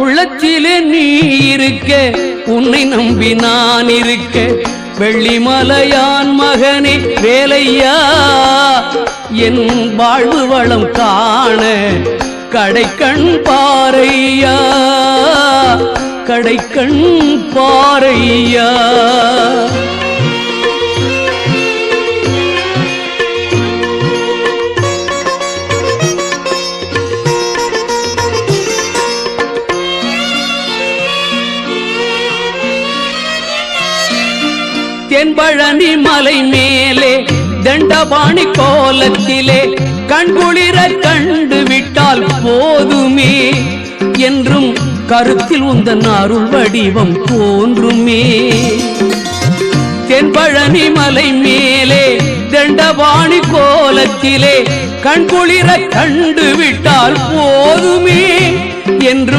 உள்ளத்திலே நீ இருக்க, உன்னை நம்பி நான் இருக்க, வெள்ளிமலையான் மகனே வேலையா, என் வாழ்வு வளம் காண கடைக்கண் பாரையா, கடைக்கண் பாரையா. தென்பழனி மலை மேலே தண்டபாணி கோலத்திலே கண்குளிர கண்டு விட்டால் போதுமே, என்றும் கருத்தில் உந்தன் அருள் வடிவம் தோன்றுமே. தென்பழனி மலை மேலே தண்டபாணி கோலத்திலே கண்குளிர கண்டு விட்டால் போதுமே, என்றும்